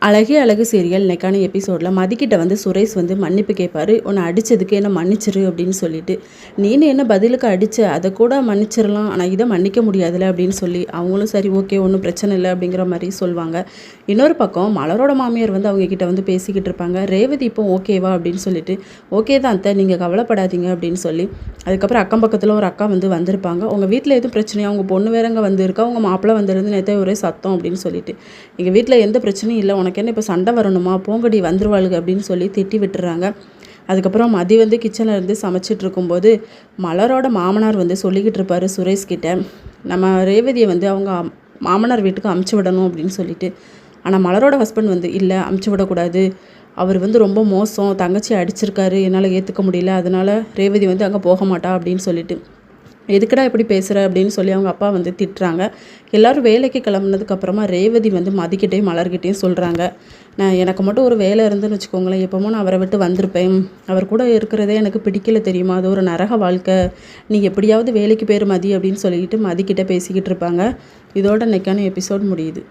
அழகே அழகு சீரியல் இன்னைக்கான எபிசோடில் மதிக்கிட்ட வந்து சுரேஷ் வந்து மன்னிப்பு கேட்பாரு. உன்னை அடித்ததுக்கு என்ன மன்னிச்சிரு அப்படின்னு சொல்லிட்டு, நீனு என்ன பதிலுக்கு அடித்த அதை கூட மன்னிச்சிடலாம், ஆனால் இதை மன்னிக்க முடியாதுல்ல அப்படின்னு சொல்லி அவங்களும் சரி ஓகே ஒன்றும் பிரச்சனை இல்லை அப்படிங்கிற மாதிரி சொல்லுவாங்க. இன்னொரு பக்கம் மலரோட மாமியார் வந்து அவங்க கிட்ட வந்து பேசிக்கிட்டு இருப்பாங்க. ரேவதி இப்போ ஓகேவா அப்படின்னு சொல்லிட்டு, ஓகே தான் அத்தை, நீங்கள் கவலைப்படாதீங்க அப்படின்னு சொல்லி. அதுக்கப்புறம் அக்கம் பக்கத்தில் ஒரு அக்கா வந்து வந்திருப்பாங்க. உங்கள் வீட்டில் எதுவும் பிரச்சனையா, அவங்க பொண்ணு வேறங்க வந்திருக்கா, உங்கள் மாப்பிள்ளை வந்திருந்து நேற்று ஒரே சத்தம் அப்படின்னு சொல்லிட்டு, எங்கள் வீட்டில் எந்த பிரச்சனையும் இல்லை, உனக்கு என்ன இப்போ சண்டை வரணுமா, போங்கடி வந்துருவாளுங்க அப்படின்னு சொல்லி திட்டி விட்டுறாங்க. அதுக்கப்புறம் மதி வந்து கிச்சனில் இருந்து சமைச்சிட்டு இருக்கும்போது மலரோட மாமனார் வந்து சொல்லிக்கிட்டு இருப்பார் சுரேஷ்கிட்ட, நம்ம ரேவதியை வந்து அவங்க மாமனார் வீட்டுக்கு அமுச்சு விடணும் அப்படின்னு சொல்லிட்டு. ஆனால் மலரோட ஹஸ்பண்ட் வந்து இல்லை, அமுச்சு விடக்கூடாது, அவர் வந்து ரொம்ப மோசம், தங்கச்சி அடிச்சிருக்காரு, என்னால் ஏற்றுக்க முடியல, அதனால் ரேவதி வந்து அங்கே போக மாட்டா அப்படின்னு சொல்லிட்டு, எதுக்கடா இப்படி பேசுகிற அப்படின்னு சொல்லி அவங்க அப்பா வந்து திட்டுறாங்க. எல்லோரும் வேலைக்கு கிளம்புனதுக்கப்புறமா ரேவதி வந்து மதிக்கிட்டேயும் மலர்கிட்டையும் சொல்கிறாங்க, நான் எனக்கு மட்டும் ஒரு வேலை இருந்துன்னு வச்சுக்கோங்களேன், எப்போமோ நான் அவரை விட்டு வந்திருப்பேன், அவர் கூட இருக்கிறதே எனக்கு பிடிக்கல தெரியுமா, அது ஒரு நரக வாழ்க்கை, நீ எப்படியாவது வேலைக்கு பேர் மதி அப்படின்னு சொல்லிக்கிட்டு மதிக்கிட்ட பேசிக்கிட்டு இருப்பாங்க. இதோட இன்னைக்கான எபிசோட் முடியுது.